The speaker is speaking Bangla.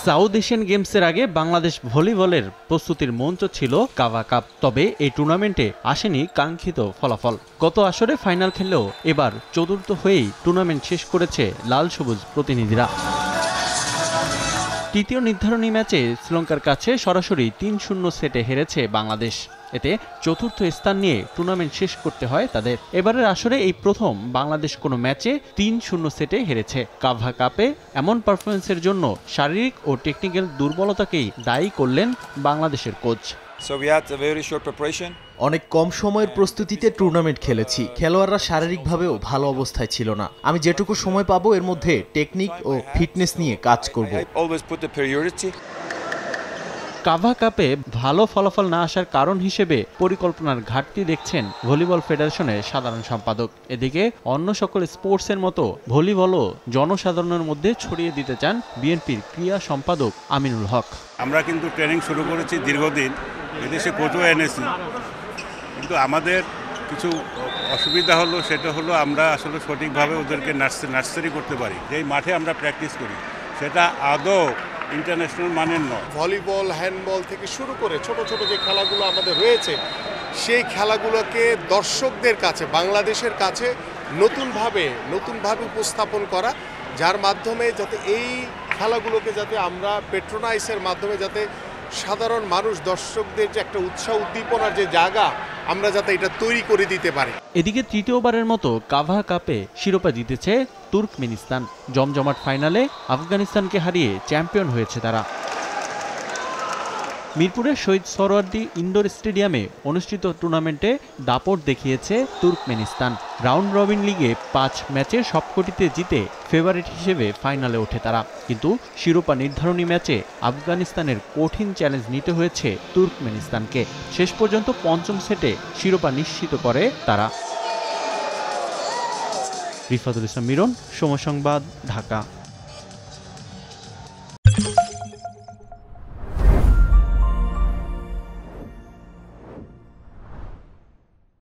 সাউথ এশিয়ান গেমসের আগে বাংলাদেশ ভলিবলের প্রস্তুতির মঞ্চ ছিল কাভা কাপ। তবে এই টুর্নামেন্টে আসেনি কাঙ্ক্ষিত ফলাফল। গত আসরে ফাইনাল খেললেও এবার চতুর্থ হয়েই টুর্নামেন্ট শেষ করেছে লাল সবুজ প্রতিনিধিরা। তৃতীয় নির্ধারণী ম্যাচে শ্রীলঙ্কার কাছে সরাসরি ৩-০ সেটে হেরেছে বাংলাদেশ। এতে চতুর্থ স্থান নিয়ে টুর্নামেন্ট শেষ করতে হয় তাদের। এবারের আসরে এই প্রথম বাংলাদেশ কোনো ম্যাচে ৩-০ সেটে হেরেছে। কাভা কাপে এমন পারফরমেন্সের জন্য শারীরিক ও টেকনিক্যাল দুর্বলতাকেই দায়ী করলেন বাংলাদেশের কোচ। অনেক কম সময়ের প্রস্তুতিতে টুর্নামেন্ট খেলেছি। খেলোয়াড়রা শারীরিকভাবেও ভালো অবস্থায় ছিল না। আমি যেটুকু সময় পাবো এর মধ্যে টেকনিক ও ফিটনেস নিয়ে কাজ করব। কাভা কাপে ভালো ফলাফল না আসার কারণ হিসেবে পরিকল্পনার ঘাটতি দেখছেন ভলিবল ফেডারেশনের সাধারণ সম্পাদক। এদিকে অন্য সকল স্পোর্টসের মতো ভলিবলও জনসাধারণের মধ্যে ছড়িয়ে দিতে চান বিএনপির ক্রীড়া সম্পাদক আমিনুল হক। আমরা কিন্তু ট্রেনিং শুরু করেছি দীর্ঘদিন, এদেশে কোচও এনেছি, কিন্তু আমাদের কিছু অসুবিধা হলো। সেটা হলো আমরা আসলে সঠিকভাবে ওদেরকে নার্সারি করতে পারি। যেই মাঠে আমরা প্র্যাকটিস করি সেটা আদৌ ইন্টারন্যাশনাল মানের নয়। ভলিবল, হ্যান্ডবল থেকে শুরু করে ছোট ছোট যে খেলাগুলো আমাদের রয়েছে, সেই খেলাগুলোকে দর্শকদের কাছে, বাংলাদেশের কাছে নতুনভাবে উপস্থাপন করা, যার মাধ্যমে যাতে এই খেলাগুলোকে যাতে আমরা পেট্রোনাইজের মাধ্যমে যাতে সাধারণ মানুষ, দর্শকদের যে একটা উৎসাহ উদ্দীপনার যে জায়গা, আমরা যাতে এটা তৈরি করে দিতে পারি। এদিকে তৃতীয়বারের মতো কাভা কাপে শিরোপা জিতেছে তুর্কমেনিস্তান। জমজমাট ফাইনালে আফগানিস্তানকে হারিয়ে চ্যাম্পিয়ন হয়েছে তারা। মিরপুরের শহীদ সোহরাওয়ার্দী ইনডোর স্টেডিয়ামে অনুষ্ঠিত টুর্নামেন্টে দাপট দেখিয়েছে তুর্কমেনিস্তান। রাউন্ড রবিন লিগে 5 ম্যাচের সবকটিতে জিতে ফেভারিট হিসেবে ফাইনালে ওঠে তারা। কিন্তু শিরোপা নির্ধারণী ম্যাচে আফগানিস্তানের কঠিন চ্যালেঞ্জ নিতে হয়েছে তুর্কমেনিস্তানকে। শেষ পর্যন্ত পঞ্চম সেটে শিরোপা নিশ্চিত করে তারা। রিফাতুল ইসলাম মিরন, সময় সংবাদ, ঢাকা।